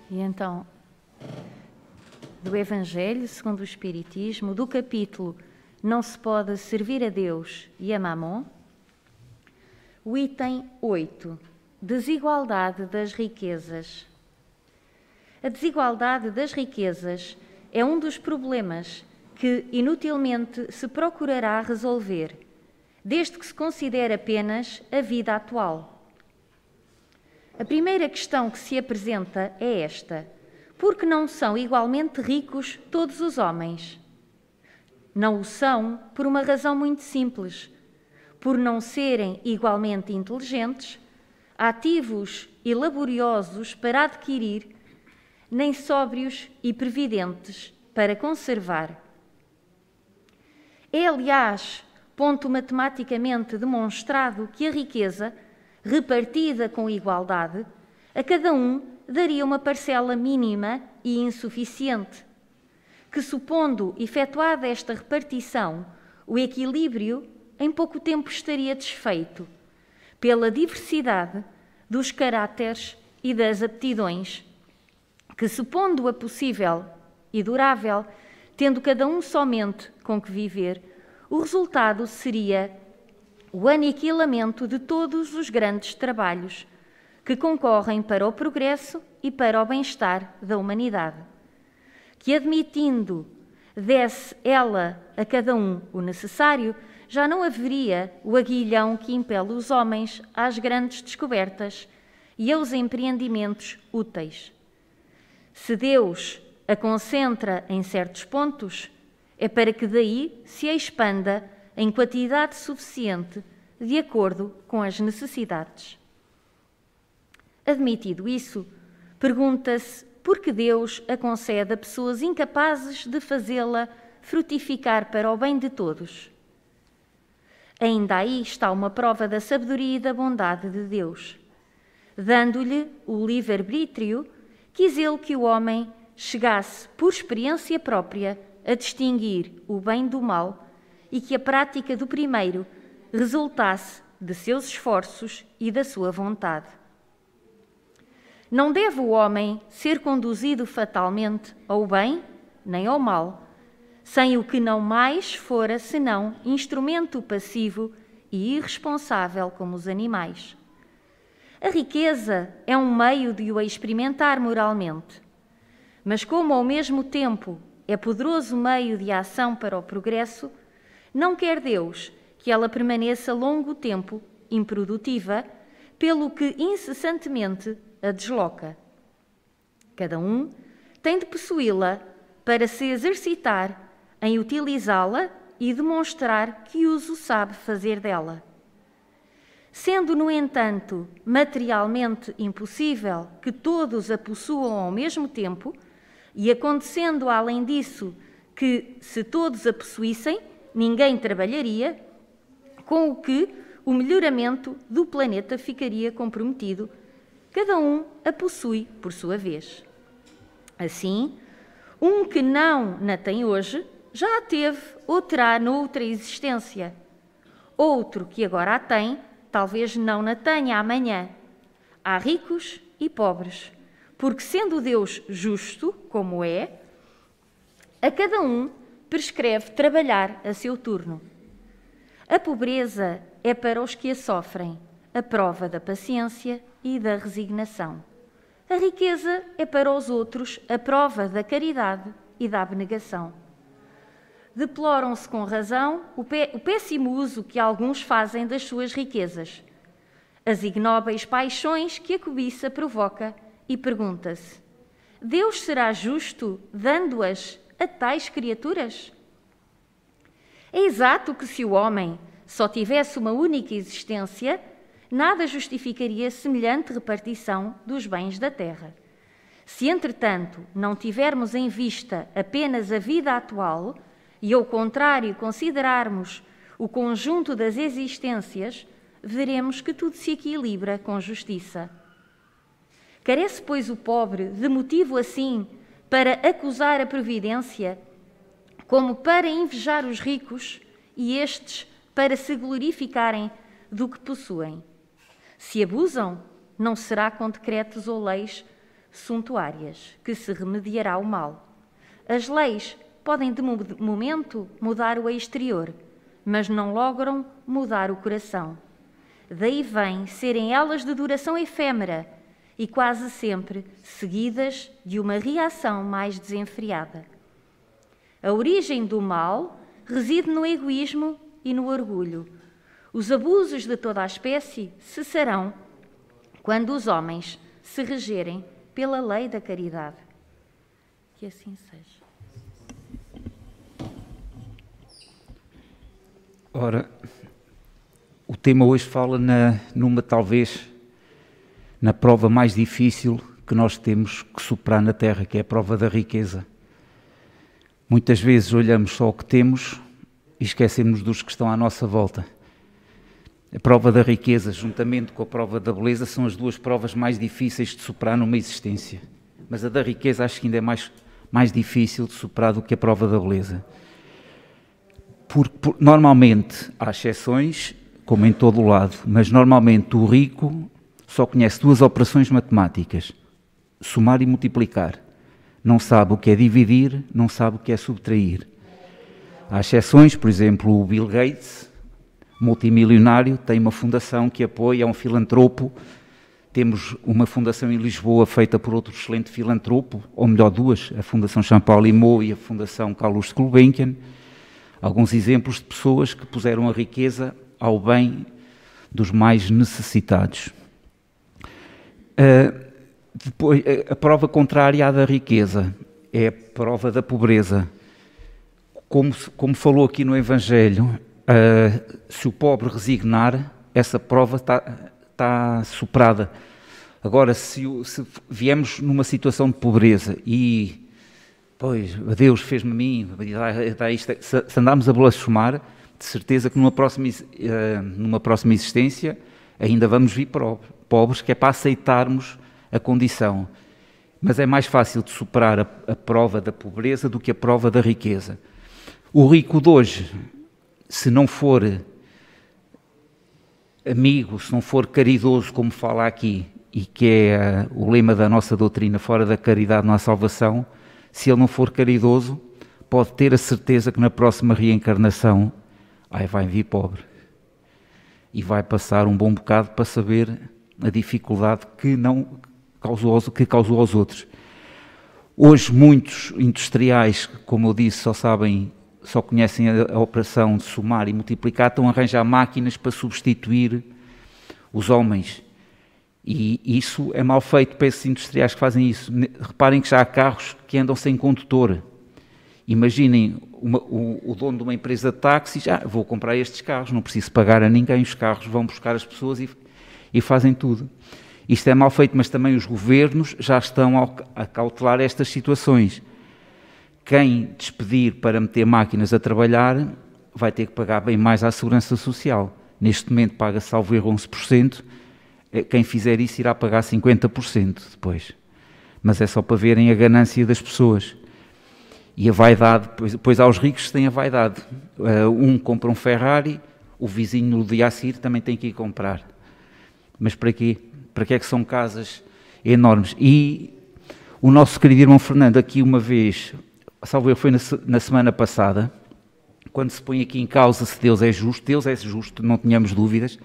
E então, do Evangelho segundo o Espiritismo, do capítulo Não se pode servir a Deus e a Mamon, o item 8, desigualdade das riquezas. A desigualdade das riquezas é um dos problemas que inutilmente se procurará resolver, desde que se considere apenas a vida atual. A primeira questão que se apresenta é esta: por que não são igualmente ricos todos os homens? Não o são por uma razão muito simples: por não serem igualmente inteligentes, ativos e laboriosos para adquirir, nem sóbrios e previdentes para conservar. É, aliás, ponto matematicamente demonstrado que a riqueza, repartida com igualdade, a cada um daria uma parcela mínima e insuficiente, que, supondo efetuada esta repartição, o equilíbrio em pouco tempo estaria desfeito, pela diversidade dos caráteres e das aptidões, que, supondo-a possível e durável, tendo cada um somente com que viver, o resultado seria o aniquilamento de todos os grandes trabalhos que concorrem para o progresso e para o bem-estar da humanidade, que, admitindo desse ela a cada um o necessário, já não haveria o aguilhão que impele os homens às grandes descobertas e aos empreendimentos úteis. Se Deus a concentra em certos pontos, é para que daí se expanda em quantidade suficiente de acordo com as necessidades. Admitido isso, pergunta-se por que Deus a concede a pessoas incapazes de fazê-la frutificar para o bem de todos. Ainda aí está uma prova da sabedoria e da bondade de Deus. Dando-lhe o livre-arbítrio, quis ele que o homem chegasse, por experiência própria, a distinguir o bem do mal e que a prática do primeiro resultasse de seus esforços e da sua vontade. Não deve o homem ser conduzido fatalmente ao bem nem ao mal, sem o que não mais fora senão instrumento passivo e irresponsável como os animais. A riqueza é um meio de o experimentar moralmente, mas como ao mesmo tempo é poderoso meio de ação para o progresso, não quer Deus que ela permaneça longo tempo improdutiva, pelo que incessantemente a desloca. Cada um tem de possuí-la para se exercitar em utilizá-la e demonstrar que uso sabe fazer dela. Sendo, no entanto, materialmente impossível que todos a possuam ao mesmo tempo, e acontecendo, além disso, que, se todos a possuíssem, ninguém trabalharia, com o que o melhoramento do planeta ficaria comprometido, cada um a possui por sua vez. Assim, um que não na tem hoje, já a teve ou terá noutra existência. Outro que agora a tem, talvez não na tenha amanhã. Há ricos e pobres, porque, sendo Deus justo, como é, a cada um prescreve trabalhar a seu turno. A pobreza é para os que a sofrem, a prova da paciência e da resignação. A riqueza é para os outros a prova da caridade e da abnegação. Deploram-se com razão o péssimo uso que alguns fazem das suas riquezas, as ignóbeis paixões que a cobiça provoca, e pergunta-se: Deus será justo dando-as a tais criaturas? É exato que, se o homem só tivesse uma única existência, nada justificaria semelhante repartição dos bens da terra. Se, entretanto, não tivermos em vista apenas a vida atual e, ao contrário, considerarmos o conjunto das existências, veremos que tudo se equilibra com justiça. Carece, pois, o pobre de motivo assim para acusar a providência, como para invejar os ricos e estes para se glorificarem do que possuem. Se abusam, não será com decretos ou leis suntuárias, que se remediará o mal. As leis podem de momento mudar o exterior, mas não logram mudar o coração. Daí vem serem elas de duração efêmera e quase sempre seguidas de uma reação mais desenfreada. A origem do mal reside no egoísmo e no orgulho. Os abusos de toda a espécie cessarão quando os homens se regerem pela lei da caridade. Que assim seja. Ora, o tema hoje fala talvez, na prova mais difícil que nós temos que superar na Terra, que é a prova da riqueza. Muitas vezes olhamos só o que temos e esquecemos dos que estão à nossa volta. A prova da riqueza, juntamente com a prova da beleza, são as duas provas mais difíceis de superar numa existência. Mas a da riqueza acho que ainda é mais difícil de superar do que a prova da beleza. Porque normalmente há exceções, como em todo o lado, mas normalmente o rico só conhece duas operações matemáticas: somar e multiplicar. Não sabe o que é dividir, não sabe o que é subtrair. Há exceções, por exemplo, o Bill Gates, multimilionário, tem uma fundação que apoia, é um filantropo. Temos uma fundação em Lisboa feita por outro excelente filantropo, ou melhor, duas, a Fundação Champalimaud e a Fundação Carlos Gulbenkian. Alguns exemplos de pessoas que puseram a riqueza ao bem dos mais necessitados. Depois, a prova contrária à da riqueza é a prova da pobreza. Como falou aqui no Evangelho, se o pobre resignar, essa prova está superada. Agora, se viemos numa situação de pobreza e, pois, Deus fez-me a mim, se andarmos a blasfemar, de certeza que numa próxima existência ainda vamos vir pobres, que é para aceitarmos a condição. Mas é mais fácil de superar a prova da pobreza do que a prova da riqueza. O rico de hoje, se não for amigo, se não for caridoso, como fala aqui, e que é o lema da nossa doutrina, fora da caridade não há salvação, se ele não for caridoso, pode ter a certeza que na próxima reencarnação vai vir pobre. E vai passar um bom bocado para saber a dificuldade que causou aos outros. Hoje muitos industriais, como eu disse, só conhecem a operação de somar e multiplicar, estão a arranjar máquinas para substituir os homens. E isso é mal feito para esses industriais que fazem isso. Reparem que já há carros que andam sem condutor. Imaginem o dono de uma empresa de táxis: vou comprar estes carros, não preciso pagar a ninguém, os carros vão buscar as pessoas e fazem tudo. Isto é mal feito, mas também os governos já estão a cautelar estas situações. Quem despedir para meter máquinas a trabalhar vai ter que pagar bem mais à Segurança Social. Neste momento paga, salvo erro, 11%. Quem fizer isso irá pagar 50% depois. Mas é só para verem a ganância das pessoas. E a vaidade, pois há os ricos que têm a vaidade. Um compra um Ferrari, o vizinho no dia a seguir também tem que ir comprar. Mas para quê? Para que é que são casas enormes? E o nosso querido irmão Fernando, aqui uma vez, salvo erro, foi na semana passada, quando se põe aqui em causa se Deus é justo, não tenhamos dúvidas.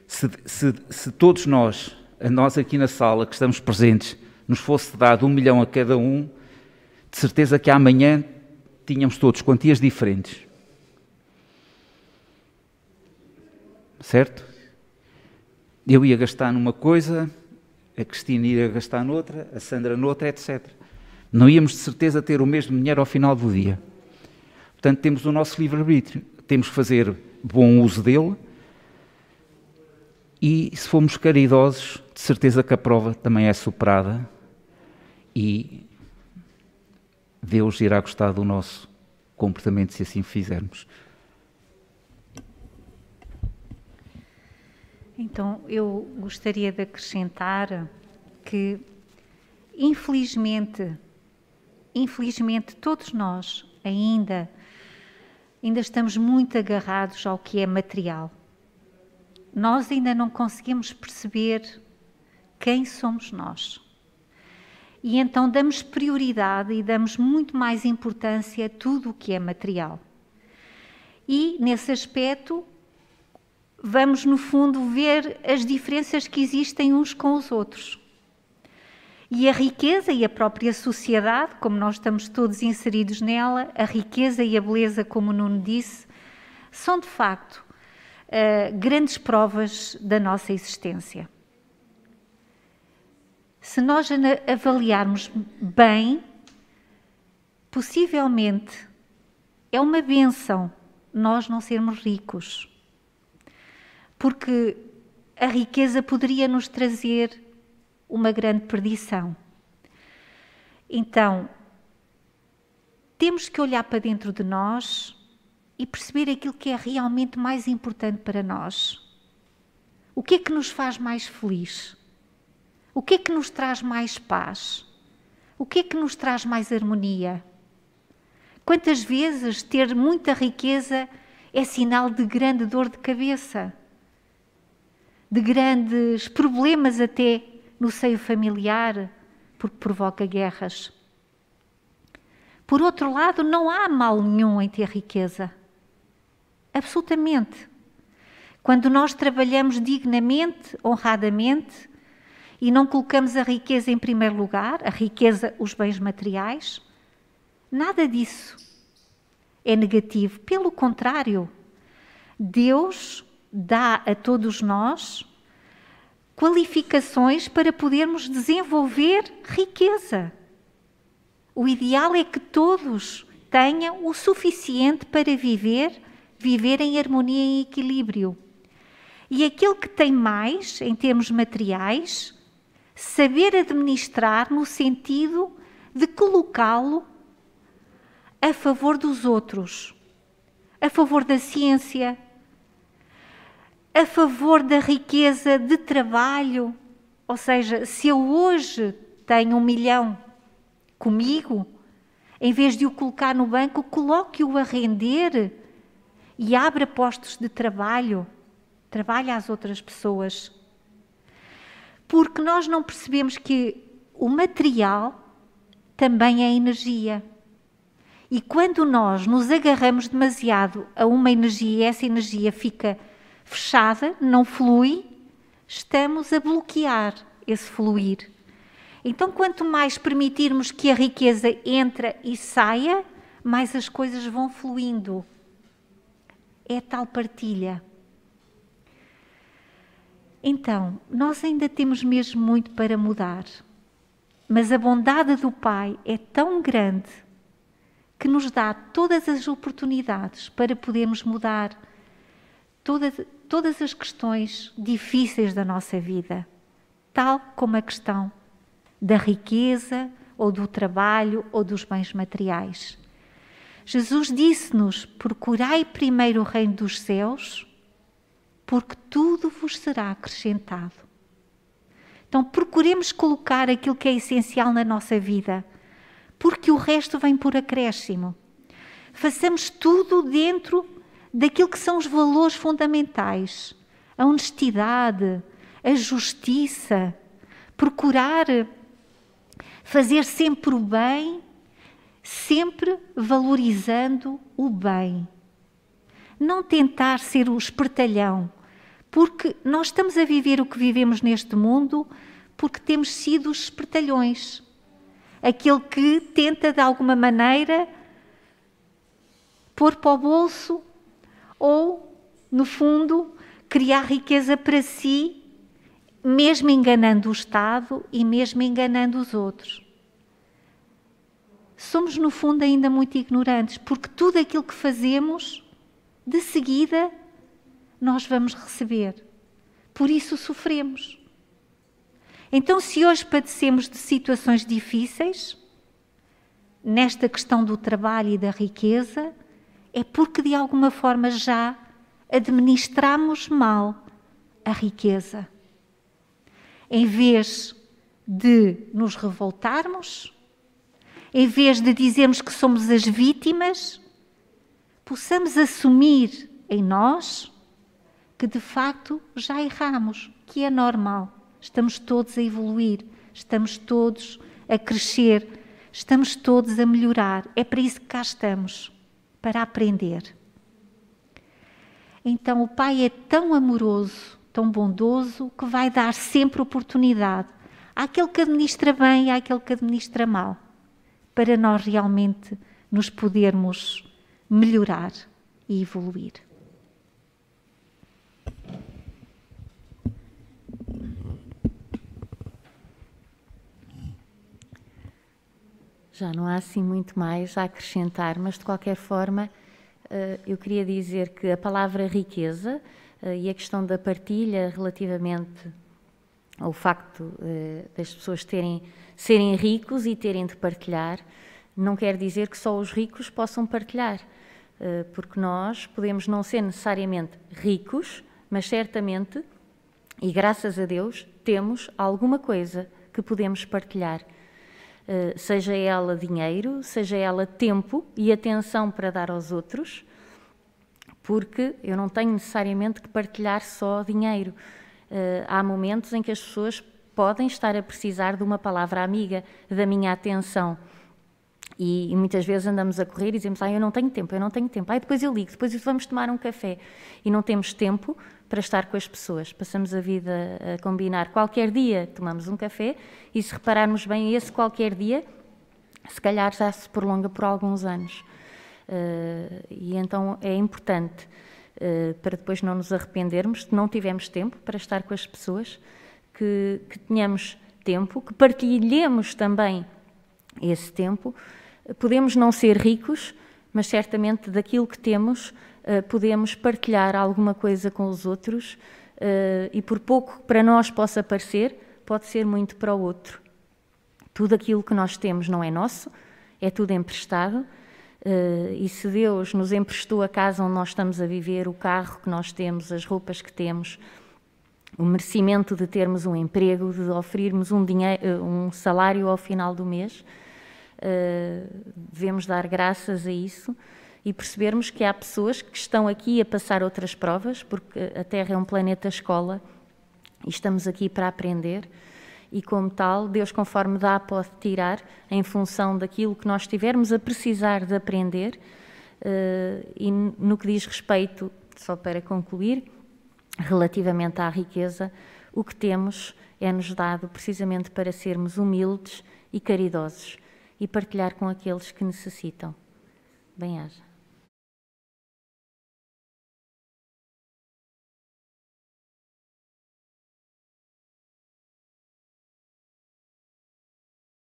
Se todos nós aqui na sala que estamos presentes, nos fosse dado 1 milhão a cada um, de certeza que amanhã tínhamos todos quantias diferentes. Certo? Eu ia gastar numa coisa, a Cristina ia gastar noutra, a Sandra noutra, etc. Não íamos de certeza ter o mesmo dinheiro ao final do dia. Portanto, temos o nosso livre-arbítrio. Temos que fazer bom uso dele. E se formos caridosos, de certeza que a prova também é superada e Deus irá gostar do nosso comportamento se assim fizermos. Então, eu gostaria de acrescentar que, infelizmente, todos nós ainda estamos muito agarrados ao que é material. Nós ainda não conseguimos perceber quem somos nós. e então damos prioridade e damos muito mais importância a tudo o que é material. E, nesse aspecto, vamos, no fundo, ver as diferenças que existem uns com os outros. E a riqueza e a própria sociedade, como nós estamos todos inseridos nela, a riqueza e a beleza, como o Nuno disse, são, de facto, grandes provas da nossa existência. Se nós avaliarmos bem, possivelmente é uma bênção nós não sermos ricos, porque a riqueza poderia nos trazer uma grande perdição. Então, temos que olhar para dentro de nós e perceber aquilo que é realmente mais importante para nós. O que é que nos faz mais feliz? O que é que nos traz mais paz? O que é que nos traz mais harmonia? Quantas vezes ter muita riqueza é sinal de grande dor de cabeça, de grandes problemas até no seio familiar, porque provoca guerras. Por outro lado, não há mal nenhum em ter riqueza. Absolutamente. Quando nós trabalhamos dignamente, honradamente, e não colocamos a riqueza em primeiro lugar, a riqueza, os bens materiais, nada disso é negativo. Pelo contrário, Deus dá a todos nós qualificações para podermos desenvolver riqueza. O ideal é que todos tenham o suficiente para viver em harmonia e equilíbrio. E aquele que tem mais, em termos materiais, saber administrar no sentido de colocá-lo a favor dos outros, a favor da ciência, a favor da riqueza de trabalho. Ou seja, se eu hoje tenho 1 milhão comigo, em vez de o colocar no banco, coloque-o a render e abra postos de trabalho, trabalhe às outras pessoas. Porque nós não percebemos que o material também é energia. E quando nós nos agarramos demasiado a uma energia e essa energia fica fechada, não flui, estamos a bloquear esse fluir. Então, quanto mais permitirmos que a riqueza entre e saia, mais as coisas vão fluindo. É tal partilha. Então, nós ainda temos mesmo muito para mudar, mas a bondade do Pai é tão grande que nos dá todas as oportunidades para podermos mudar todas as questões difíceis da nossa vida, tal como a questão da riqueza, ou do trabalho, ou dos bens materiais. Jesus disse-nos: procurai primeiro o reino dos céus, porque tudo vos será acrescentado. Então procuremos colocar aquilo que é essencial na nossa vida, porque o resto vem por acréscimo. Façamos tudo dentro daquilo que são os valores fundamentais, a honestidade, a justiça, procurar fazer sempre o bem, sempre valorizando o bem. Não tentar ser o espertalhão, porque nós estamos a viver o que vivemos neste mundo porque temos sido os espertalhões. Aquele que tenta, de alguma maneira, pôr para o bolso ou, no fundo, criar riqueza para si, mesmo enganando o Estado e mesmo enganando os outros. Somos, no fundo, ainda muito ignorantes, porque tudo aquilo que fazemos, de seguida, nós vamos receber. Por isso sofremos. Então, se hoje padecemos de situações difíceis, nesta questão do trabalho e da riqueza, é porque de alguma forma já administramos mal a riqueza. Em vez de nos revoltarmos, em vez de dizermos que somos as vítimas, possamos assumir em nós que de facto já erramos, que é normal. Estamos todos a evoluir, estamos todos a crescer, estamos todos a melhorar. É para isso que cá estamos, para aprender. Então o Pai é tão amoroso, tão bondoso, que vai dar sempre oportunidade àquele que administra bem e àquele que administra mal, para nós realmente nos podermos melhorar e evoluir. Já não há assim muito mais a acrescentar, mas de qualquer forma eu queria dizer que a palavra riqueza e a questão da partilha relativamente ao facto das pessoas serem ricos e terem de partilhar, não quer dizer que só os ricos possam partilhar, porque nós podemos não ser necessariamente ricos, mas certamente, e graças a Deus, temos alguma coisa que podemos partilhar. Seja ela dinheiro, seja ela tempo e atenção para dar aos outros, porque eu não tenho necessariamente que partilhar só dinheiro. Há momentos em que as pessoas podem estar a precisar de uma palavra amiga, da minha atenção. E muitas vezes andamos a correr e dizemos, eu não tenho tempo. Depois eu ligo, depois vamos tomar um café. E não temos tempo para estar com as pessoas. Passamos a vida a combinar. Qualquer dia tomamos um café e, se repararmos bem, esse qualquer dia, se calhar já se prolonga por alguns anos. E então é importante, para depois não nos arrependermos, de não tivemos tempo para estar com as pessoas, que tenhamos tempo, que partilhemos também esse tempo. Podemos não ser ricos, mas certamente daquilo que temos podemos partilhar alguma coisa com os outros, e por pouco que para nós possa parecer, pode ser muito para o outro. Tudo aquilo que nós temos não é nosso, é tudo emprestado, e se Deus nos emprestou a casa onde nós estamos a viver, o carro que nós temos, as roupas que temos, o merecimento de termos um emprego, de oferirmos um salário ao final do mês, devemos dar graças a isso e percebermos que há pessoas que estão aqui a passar outras provas, porque a Terra é um planeta escola e estamos aqui para aprender, e como tal, Deus, conforme dá, pode tirar em função daquilo que nós estivermos a precisar de aprender. E no que diz respeito, só para concluir, relativamente à riqueza, o que temos é-nos dado precisamente para sermos humildes e caridosos e partilhar com aqueles que necessitam. Bem-aja.